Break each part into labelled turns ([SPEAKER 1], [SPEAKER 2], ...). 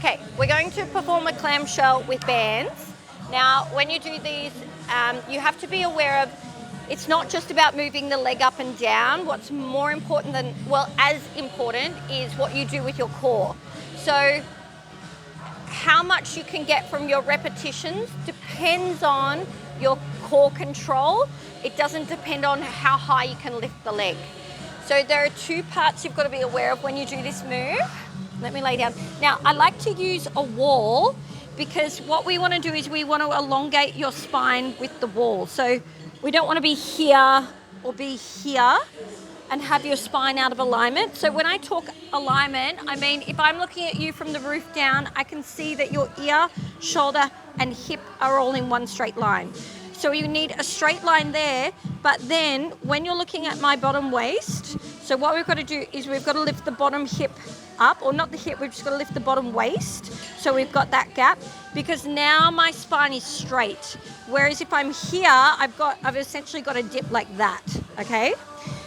[SPEAKER 1] Okay, we're going to perform a clamshell with bands. Now, when you do these, you have to be aware of, it's not just about moving the leg up and down. What's more important than, well, as important is what you do with your core. So how much you can get from your repetitions depends on your core control. It doesn't depend on how high you can lift the leg. So there are two parts you've got to be aware of when you do this move. Let me lay down. Now, I like to use a wall because what we want to do is we want to elongate your spine with the wall. So we don't want to be here or be here and have your spine out of alignment. So when I talk alignment, I mean, if I'm looking at you from the roof down, I can see that your ear, shoulder, and hip are all in one straight line. So you need a straight line there, but then when you're looking at my bottom waist, so what we've got to do is we've got to lift the bottom hip up, or not the hip, we've just got to lift the bottom waist. So we've got that gap, because now my spine is straight. Whereas if I'm here, I've essentially got a dip like that, okay?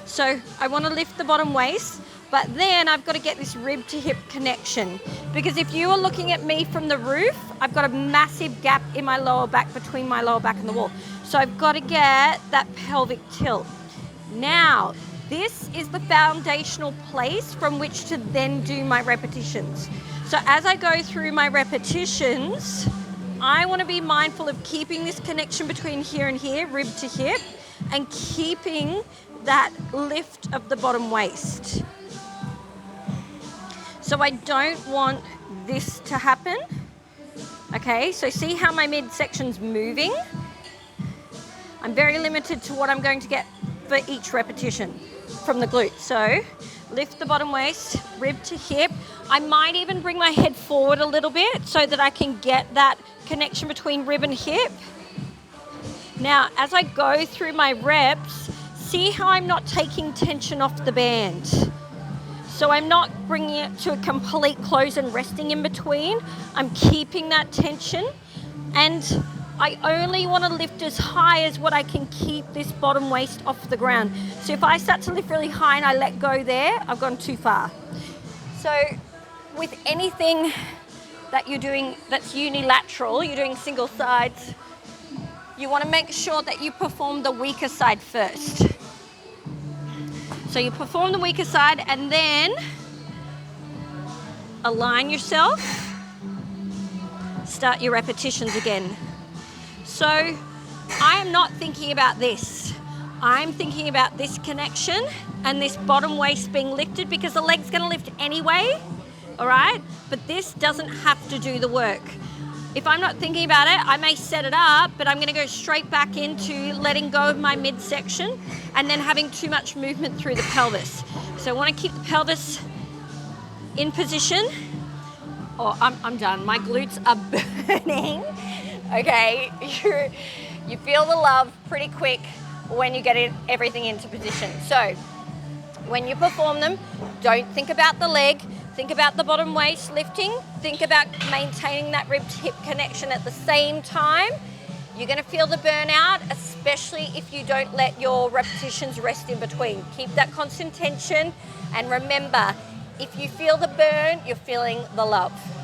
[SPEAKER 1] So I want to lift the bottom waist, but then I've got to get this rib to hip connection. Because if you are looking at me from the roof, I've got a massive gap in my lower back, between my lower back and the wall. So I've got to get that pelvic tilt. Now, this is the foundational place from which to then do my repetitions. So as I go through my repetitions, I want to be mindful of keeping this connection between here and here, rib to hip, and keeping that lift of the bottom waist. So I don't want this to happen. Okay, so see how my midsection's moving? I'm very limited to what I'm going to get for each repetition from the glute. So lift the bottom waist, rib to hip. I might even bring my head forward a little bit so that I can get that connection between rib and hip. Now, as I go through my reps, see how I'm not taking tension off the band. So I'm not bringing it to a complete close and resting in between. I'm keeping that tension, and I only want to lift as high as what I can keep this bottom waist off the ground. So if I start to lift really high and I let go there, I've gone too far. So with anything that you're doing that's unilateral, you're doing single sides, you want to make sure that you perform the weaker side first. So you perform the weaker side and then align yourself, start your repetitions again. So I am not thinking about this. I'm thinking about this connection and this bottom waist being lifted, because the leg's going to lift anyway, all right? But this doesn't have to do the work. If I'm not thinking about it, I may set it up, but I'm going to go straight back into letting go of my midsection and then having too much movement through the pelvis. So I want to keep the pelvis in position. Oh, I'm done. My glutes are burning. Okay, you feel the love pretty quick when you get everything into position. So when you perform them, don't think about the leg. Think about the bottom waist lifting. Think about maintaining that rib to hip connection at the same time. You're going to feel the burnout, especially if you don't let your repetitions rest in between. Keep that constant tension, and remember, if you feel the burn, you're feeling the love.